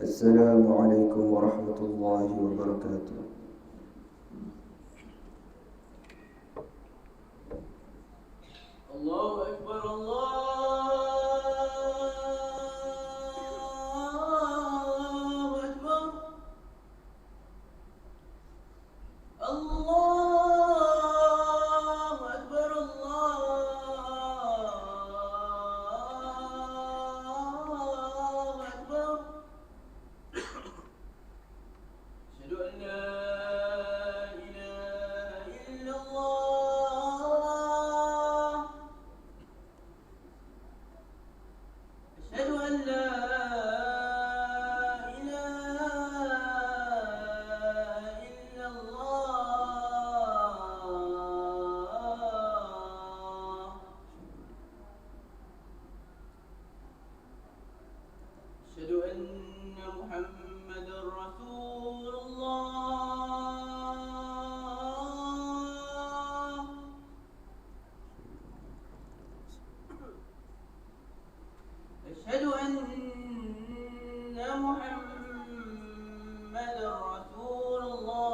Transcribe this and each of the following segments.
السلام عليكم ورحمة الله وبركاته. الله أكبر الله أكبر الله أكبر الله أكبر. أشهد أن لا إله إلا الله. أشهد أن لا إله إلا الله. أشهد أن محمدا رسول الله. أشهد أن محمدا رسول الله.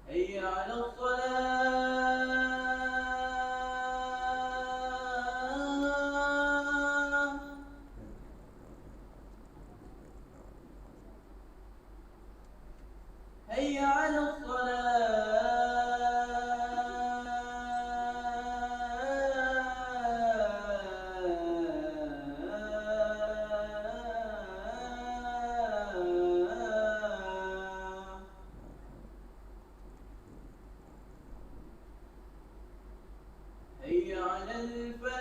حي على الصلاة. حي على الصلاة. حي على الفلاح.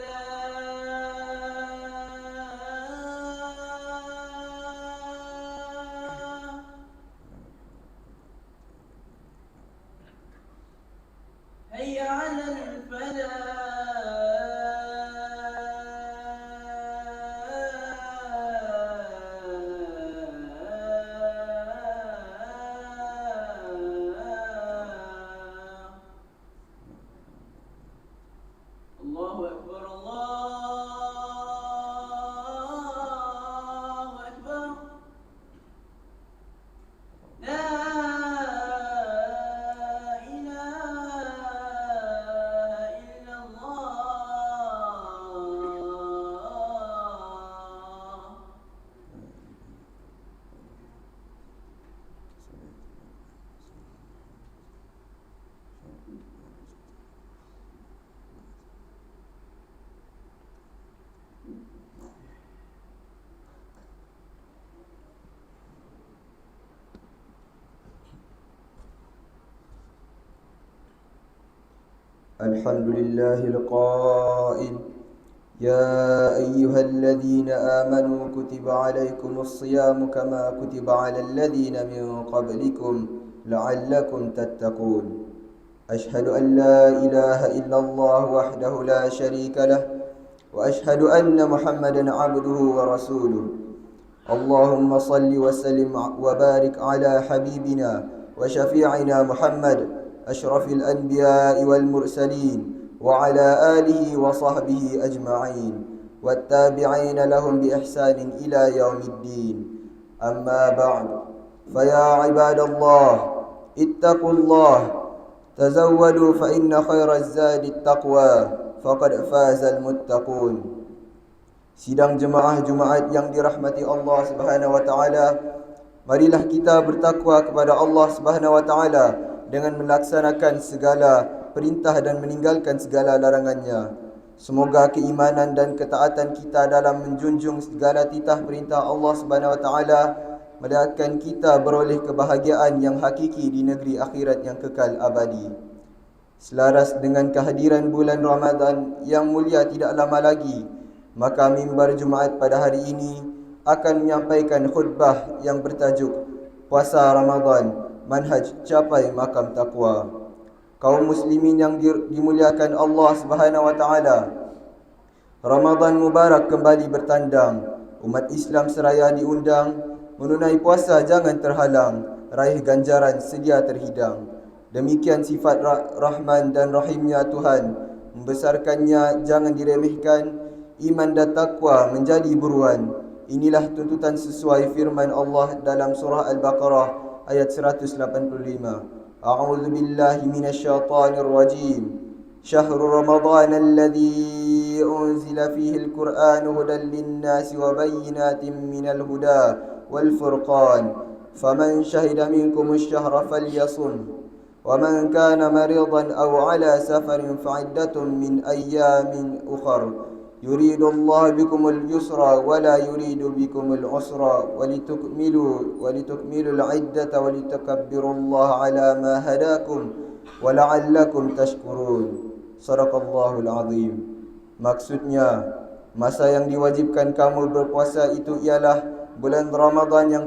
حي على الفلاح. الله أكبر الله أكبر. لا إله إلا الله. الحمد لله القائل: يا أيها الذين آمنوا كتب عليكم الصيام كما كتب على الذين من قبلكم لعلكم تتقون. أشهد أن لا إله إلا الله وحده لا شريك له، وأشهد أن محمدا عبده ورسوله. اللهم صل وسلم وبارك على حبيبنا وشفيعنا محمد أشرف الأنبياء والمرسلين، وعلى آله وصحبه أجمعين والتابعين لهم بإحسان إلى يوم الدين. أما بعد، فيا عباد الله، اتقوا الله، تزودوا فإن خير الزاد التقوى، فقد فاز المتقون. Sidang jemaah Jumaat yang dirahmati Allah Subhanahu wa taala, marilah kita bertakwa kepada Allah Subhanahu wa taala dengan melaksanakan segala perintah dan meninggalkan segala larangannya. Semoga keimanan dan ketaatan kita dalam menjunjung segala titah perintah Allah Subhanahu wa taala mendatangkan kita beroleh kebahagiaan yang hakiki di negeri akhirat yang kekal abadi. Selaras dengan kehadiran bulan Ramadan yang mulia tidak lama lagi, maka mimbar Jumaat pada hari ini akan menyampaikan khutbah yang bertajuk Puasa Ramadan, Manhaj Capai Makam Taqwa. Kaum muslimin yang dimuliakan Allah Subhanahu wa taala, Ramadan Mubarak kembali bertandang. Umat Islam seraya diundang menunai puasa jangan terhalang, raih ganjaran sedia terhidang. Demikian sifat Rahman dan Rahimnya Tuhan, membesarkannya jangan diremehkan, iman dan takwa menjadi buruan. Inilah tuntutan sesuai firman Allah dalam surah Al-Baqarah ayat 185. A'udzu billahi minasyaitonir rajim. Syahrul Ramadan alladzi unzila fihi al-Qur'an hudan lin-nasi wa bayyinatin minal huda wal furqan. Faman syahida minkum asy-syahra falyasum. ومن كان مريضا أو على سفر فعدة من أيام أخر يريد الله بكم اليسر ولا يريد بكم العسر ولتكملوا العدة ولتكبروا الله على ما هداكم ولعلكم تشكرون. Sadaqallahul azim. Maksudnya, masa yang diwajibkan kamu berpuasa itu ialah bulan Ramadan yang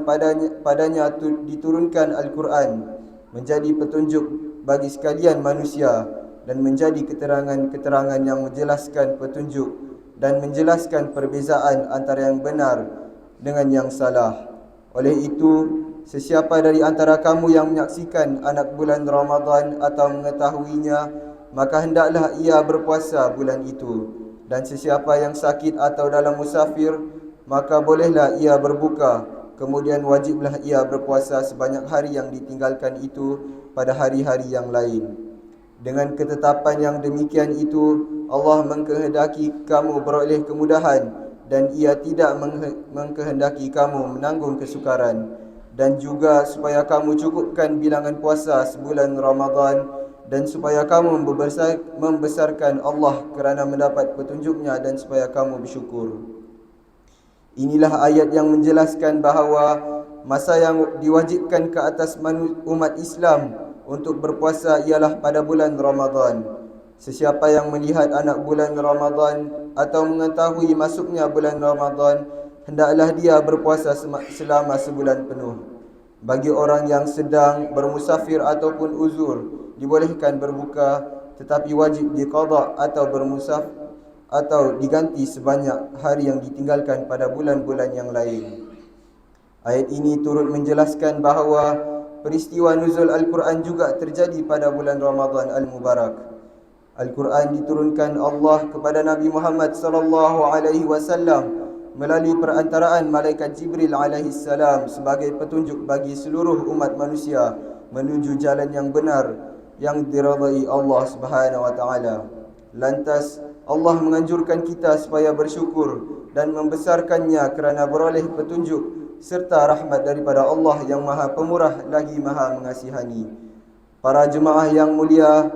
padanya diturunkan Al-Quran, menjadi petunjuk bagi sekalian manusia dan menjadi keterangan-keterangan yang menjelaskan petunjuk dan menjelaskan perbezaan antara yang benar dengan yang salah. Oleh itu, sesiapa dari antara kamu yang menyaksikan anak bulan Ramadan atau mengetahuinya, maka hendaklah ia berpuasa bulan itu. Dan sesiapa yang sakit atau dalam musafir, maka bolehlah ia berbuka. Kemudian wajiblah ia berpuasa sebanyak hari yang ditinggalkan itu pada hari-hari yang lain. Dengan ketetapan yang demikian itu, Allah mengkehendaki kamu beroleh kemudahan dan ia tidak mengkehendaki kamu menanggung kesukaran. Dan juga supaya kamu cukupkan bilangan puasa sebulan Ramadan dan supaya kamu membesarkan Allah kerana mendapat petunjuknya dan supaya kamu bersyukur. Inilah ayat yang menjelaskan bahawa masa yang diwajibkan ke atas umat Islam untuk berpuasa ialah pada bulan Ramadan. Sesiapa yang melihat anak bulan Ramadan atau mengetahui masuknya bulan Ramadan, hendaklah dia berpuasa selama sebulan penuh. Bagi orang yang sedang bermusafir ataupun uzur, dibolehkan berbuka, tetapi wajib diqada atau diganti sebanyak hari yang ditinggalkan pada bulan-bulan yang lain. Ayat ini turut menjelaskan bahawa peristiwa nuzul Al-Quran juga terjadi pada bulan Ramadan Al-Mubarak. Al-Quran diturunkan Allah kepada Nabi Muhammad sallallahu alaihi wasallam melalui perantaraan malaikat Jibril alaihi salam sebagai petunjuk bagi seluruh umat manusia menuju jalan yang benar yang diridai Allah Subhanahu wa taala. Lantas Allah menganjurkan kita supaya bersyukur dan membesarkannya kerana beroleh petunjuk serta rahmat daripada Allah yang Maha Pemurah lagi Maha Mengasihani. Para jemaah yang mulia,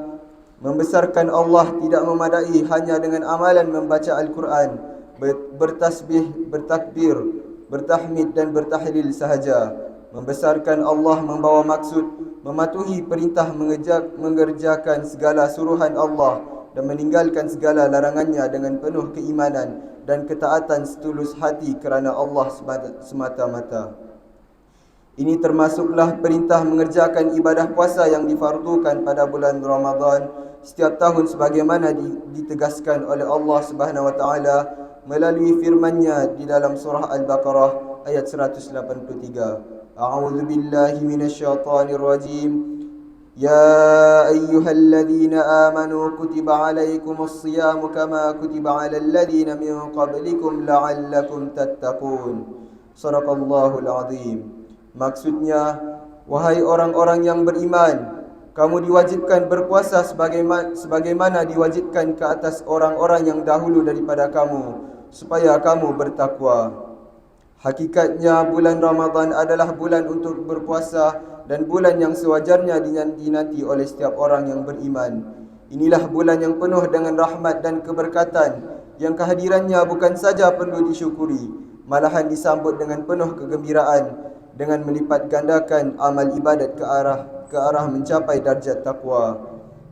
membesarkan Allah tidak memadai hanya dengan amalan membaca Al-Quran, bertasbih, bertakbir, bertahmid dan bertahlil sahaja. Membesarkan Allah membawa maksud mematuhi perintah mengerjakan segala suruhan Allah dan meninggalkan segala larangannya dengan penuh keimanan dan ketaatan setulus hati kerana Allah semata-mata. Ini termasuklah perintah mengerjakan ibadah puasa yang difardukan pada bulan Ramadan setiap tahun sebagaimana ditegaskan oleh Allah Subhanahu wa taala melalui firman-Nya di dalam surah Al-Baqarah ayat 183. A'udzu billahi minasyaitonir rajim. يا أيها الذين آمنوا كتب عليكم الصيام كما كتب على الذين من قبلكم لعلكم تتقون. Sadaqallahul azim. Maksudnya, wahai orang-orang yang beriman, kamu diwajibkan berpuasa sebagaimana diwajibkan ke atas orang-orang yang dahulu daripada kamu, supaya kamu bertakwa. Hakikatnya bulan Ramadan adalah bulan untuk berpuasa dan bulan yang sewajarnya dinanti oleh setiap orang yang beriman. Inilah bulan yang penuh dengan rahmat dan keberkatan, yang kehadirannya bukan saja perlu disyukuri, malahan disambut dengan penuh kegembiraan dengan melipat gandakan amal ibadat ke arah mencapai darjat takwa.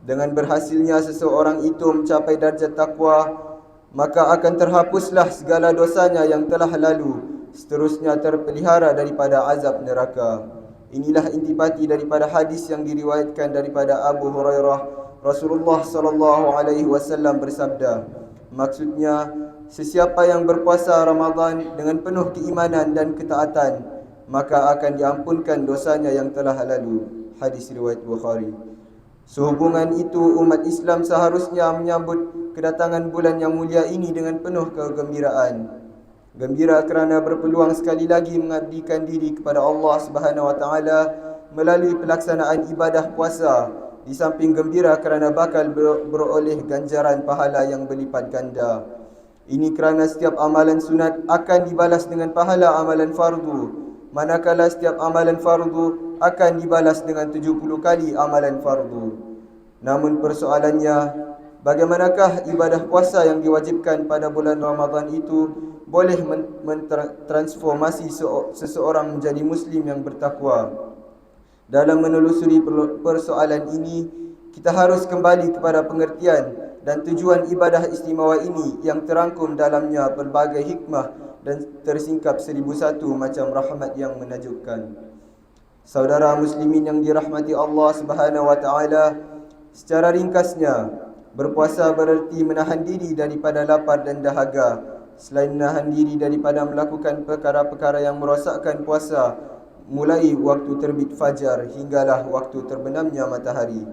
Dengan berhasilnya seseorang itu mencapai darjat takwa, maka akan terhapuslah segala dosanya yang telah lalu, seterusnya terpelihara daripada azab neraka. Inilah intipati daripada hadis yang diriwayatkan daripada Abu Hurairah. Rasulullah sallallahu alaihi wasallam bersabda, maksudnya, sesiapa yang berpuasa Ramadan dengan penuh keimanan dan ketaatan, maka akan diampunkan dosanya yang telah lalu. Hadis riwayat Bukhari. Sehubungan itu, umat Islam seharusnya menyambut kedatangan bulan yang mulia ini dengan penuh kegembiraan. Gembira kerana berpeluang sekali lagi mengabdikan diri kepada Allah Subhanahu Wa Taala melalui pelaksanaan ibadah puasa, di samping gembira kerana bakal beroleh ganjaran pahala yang berlipat ganda. Ini kerana setiap amalan sunat akan dibalas dengan pahala amalan fardu, manakala setiap amalan fardu akan dibalas dengan 70 kali amalan fardu. Namun persoalannya, bagaimanakah ibadah puasa yang diwajibkan pada bulan Ramadan itu boleh mentransformasi seseorang menjadi Muslim yang bertakwa? Dalam menelusuri persoalan ini, kita harus kembali kepada pengertian dan tujuan ibadah istimewa ini yang terangkum dalamnya pelbagai hikmah dan tersingkap 1001 macam rahmat yang menakjubkan. Saudara muslimin yang dirahmati Allah Subhanahu Wa Taala, secara ringkasnya, berpuasa bererti menahan diri daripada lapar dan dahaga. Selain menahan diri daripada melakukan perkara-perkara yang merosakkan puasa, mulai waktu terbit fajar hinggalah waktu terbenamnya matahari.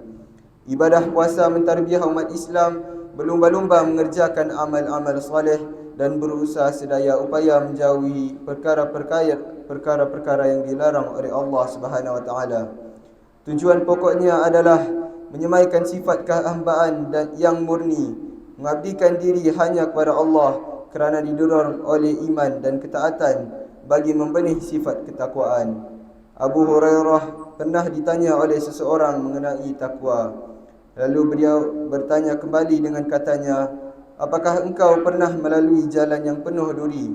Ibadah puasa mentarbiah umat Islam berlumba-lumba mengerjakan amal-amal soleh dan berusaha sedaya upaya menjauhi perkara-perkara yang dilarang oleh Allah Subhanahu Wa Taala. Tujuan pokoknya adalah menyemaikan sifat kehambaan dan yang murni, mengabdikan diri hanya kepada Allah kerana didorong oleh iman dan ketaatan bagi membenih sifat ketakwaan. Abu Hurairah pernah ditanya oleh seseorang mengenai takwa. Lalu beliau bertanya kembali dengan katanya, "Apakah engkau pernah melalui jalan yang penuh duri?"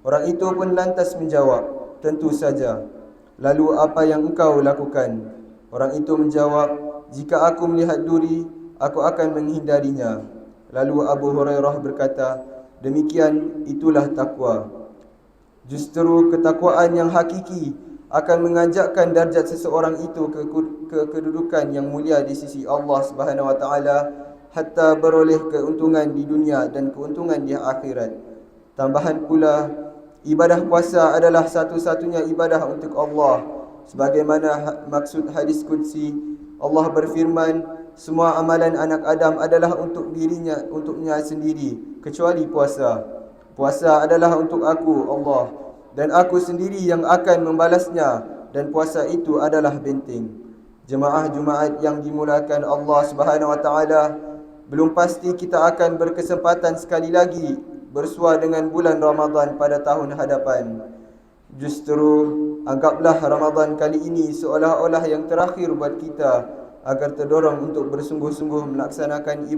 Orang itu pun lantas menjawab, "Tentu saja." "Lalu apa yang engkau lakukan?" Orang itu menjawab, "Jika aku melihat duri, aku akan menghindarinya." Lalu Abu Hurairah berkata, "Demikian itulah takwa." Justru ketakwaan yang hakiki akan mengajakkan darjat seseorang itu ke kedudukan yang mulia di sisi Allah Subhanahu Wa Taala, hatta beroleh keuntungan di dunia dan keuntungan di akhirat. Tambahan pula, ibadah puasa adalah satu-satunya ibadah untuk Allah. Sebagaimana maksud hadis qudsi, Allah berfirman, "Semua amalan anak Adam adalah untuknya sendiri, kecuali puasa. Puasa adalah untuk aku, Allah, dan aku sendiri yang akan membalasnya, dan puasa itu adalah benteng." Jemaah Jumaat yang dimulakan Allah Subhanahu Wa Taala, belum pasti kita akan berkesempatan sekali lagi bersua dengan bulan Ramadan pada tahun hadapan. Justru anggaplah Ramadan kali ini seolah-olah yang terakhir buat kita, agar terdorong untuk bersungguh-sungguh melaksanakan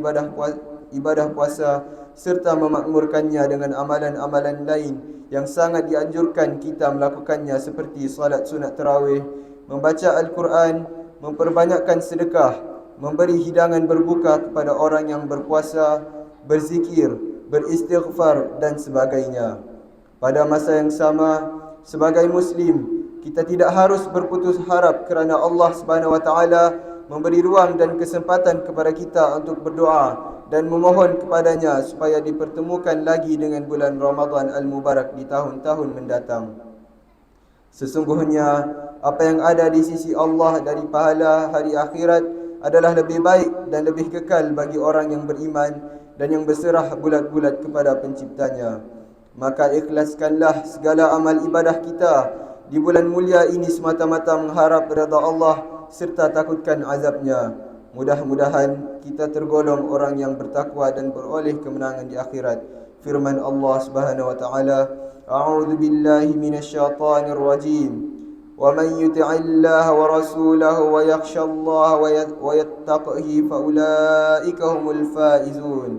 ibadah puasa serta memakmurkannya dengan amalan-amalan lain yang sangat dianjurkan kita melakukannya, seperti salat sunat tarawih, membaca Al-Quran, memperbanyakkan sedekah, memberi hidangan berbuka kepada orang yang berpuasa, berzikir, beristighfar dan sebagainya. Pada masa yang sama, sebagai Muslim, kita tidak harus berputus harap kerana Allah Subhanahu Wa Taala memberi ruang dan kesempatan kepada kita untuk berdoa dan memohon kepadanya supaya dipertemukan lagi dengan bulan Ramadan Al-Mubarak di tahun-tahun mendatang. Sesungguhnya, apa yang ada di sisi Allah dari pahala hari akhirat adalah lebih baik dan lebih kekal bagi orang yang beriman dan yang berserah bulat-bulat kepada penciptanya. Maka ikhlaskanlah segala amal ibadah kita di bulan mulia ini semata-mata mengharap redha Allah serta takutkan azabnya. Mudah-mudahan kita tergolong orang yang bertakwa dan beroleh kemenangan di akhirat. Firman Allah Subhanahu Wa Taala, "A'udzu billahi minasyaitonir rajim. Wa man yuti'illaha wa rasulahu wa yakhshallaha wa yattaqihi fa ulaika humul faizun."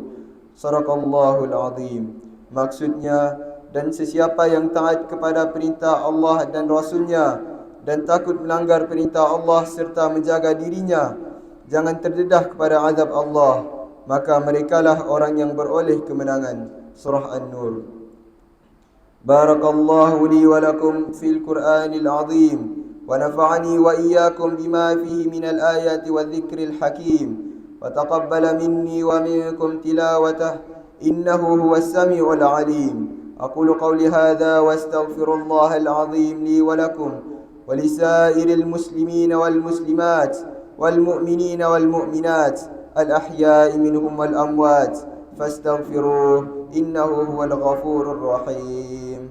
Shadaqallahul azim. Maksudnya, dan sesiapa yang taat kepada perintah Allah dan Rasulnya dan takut melanggar perintah Allah serta menjaga dirinya jangan terdedah kepada azab Allah, maka merekalah orang yang beroleh kemenangan. Surah An-Nur. Barakallahu li wa lakum fil Qur'anil azim wa nafa'ani wa iyyakum bima fihi minal ayati wa dhikril hakim wa taqabbala minni wa minkum tilawatah innahu huwas sami'ul alim. أقول قولي هذا وأستغفر الله العظيم لي ولكم ولسائر المسلمين والمسلمات والمؤمنين والمؤمنات الأحياء منهم والأموات فاستغفروه إنه هو الغفور الرحيم.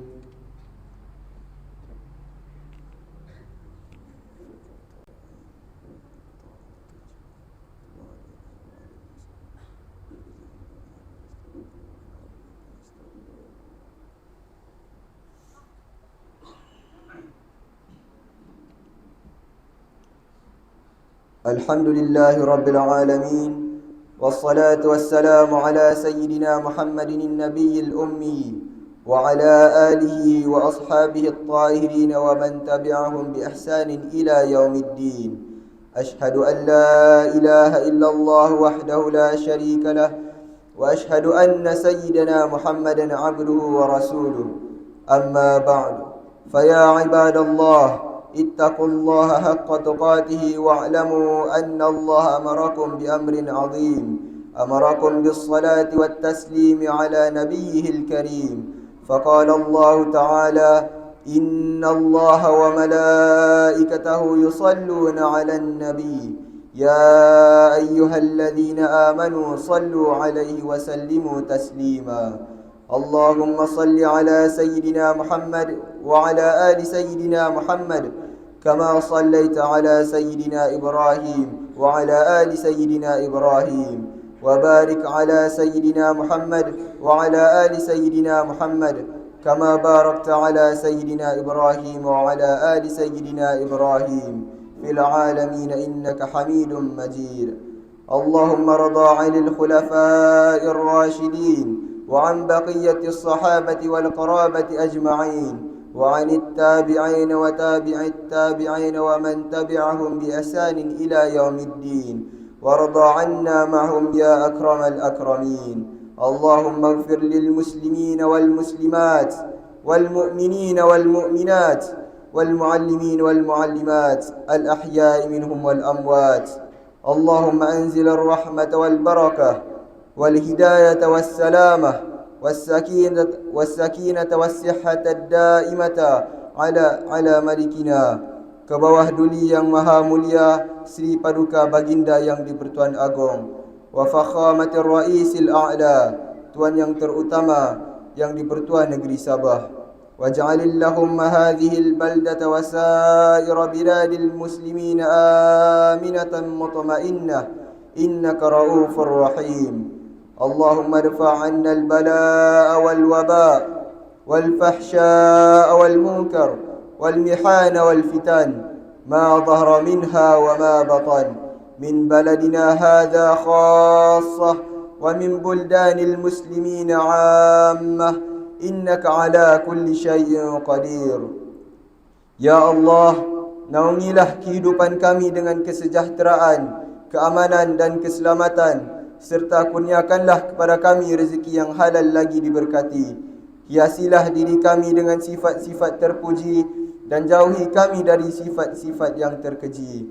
الحمد لله رب العالمين، والصلاة والسلام على سيدنا محمد النبي الأمي وعلى آله وأصحابه الطاهرين ومن تبعهم بإحسان إلى يوم الدين. أشهد أن لا إله إلا الله وحده لا شريك له، وأشهد أن سيدنا محمدا عبده ورسوله. أما بعد، فيا عباد الله، اتقوا الله حق تقاته واعلموا أن الله أمركم بأمر عظيم، أمركم بالصلاة والتسليم على نبيه الكريم، فقال الله تعالى: إن الله وملائكته يصلون على النبي يا أيها الذين آمنوا صلوا عليه وسلموا تسليما. اللهم صل على سيدنا محمد وعلى آل سيدنا محمد كما صليت على سيدنا إبراهيم وعلى آل سيدنا إبراهيم، وبارك على سيدنا محمد وعلى آل سيدنا محمد كما باركت على سيدنا إبراهيم وعلى آل سيدنا إبراهيم في العالمين إنك حميد مجيد. اللهم ارض عن الخلفاء الراشدين وعن بقية الصحابة والقرابة أجمعين، وعن التابعين وتابع التابعين ومن تبعهم بإحسان إلى يوم الدين، وارض عنا معهم يا أكرم الأكرمين. اللهم اغفر للمسلمين والمسلمات والمؤمنين والمؤمنات والمعلمين والمعلمات الأحياء منهم والأموات. اللهم أنزل الرحمة والبركة والهداية والسلامة والسكينة والصحة الدائمة على ملكنا, ke bawah duli yang maha mulia Sri Paduka Baginda yang di-Pertuan Agong, wa fakhamatir ra'isil a'la, Tuan yang terutama yang di-Pertuan Negeri Sabah. Waj'alil lahumma hadhil baldata wa sa'ira biladil muslimin aminatan mutma'innah innaka ra'ufur rahim. اللهم ارفع عنا البلاء والوباء والفحشاء والمنكر والمحان والفتن ما ظهر منها وما بطن من بلدنا هذا خاصة ومن بلدان المسلمين عامة إنك على كل شيء قدير. Ya Allah, naungilah kehidupan kami dengan kesejahteraan, keamanan dan keselamatan, serta kurniakanlah kepada kami rezeki yang halal lagi diberkati. Hiasilah diri kami dengan sifat-sifat terpuji dan jauhi kami dari sifat-sifat yang terkeji.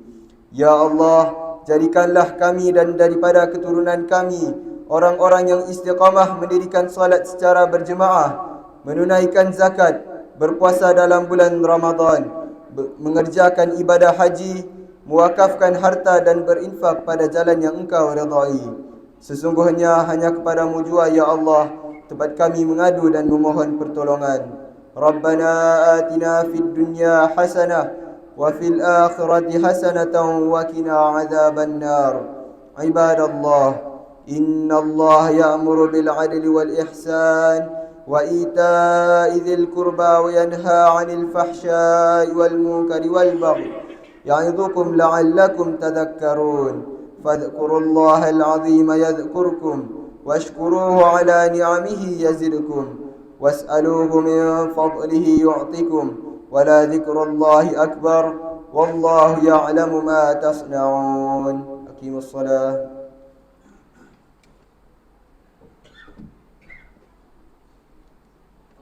Ya Allah, jadikanlah kami dan daripada keturunan kami orang-orang yang istiqamah mendirikan salat secara berjemaah, menunaikan zakat, berpuasa dalam bulan Ramadan, mengerjakan ibadah haji, mewakafkan harta dan berinfak pada jalan yang Engkau redai. Sesungguhnya hanya kepadamu jua ya Allah tempat kami mengadu dan memohon pertolongan. Rabbana atina fid dunya hasanah wa fil akhirati hasanatan wa qina adzaban nar. Ibadallah, innallaha ya'muru bil 'adli wal ihsan wa ita'i dzil qurba wa yanha 'anil fahsya'i wal munkari wal baghi ya'idhukum la'allakum tadhakkarun. فاذكروا الله العظيم يذكركم واشكروه على نعمه يزدكم واسألوه من فضله يعطكم ولذكر الله أكبر والله يعلم ما تصنعون. أقيموا الصلاة.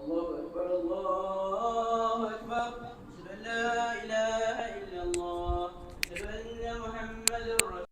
الله أكبر الله أكبر. أشهد أن لا إله إلا الله، أشهد أن محمدا رسول الله.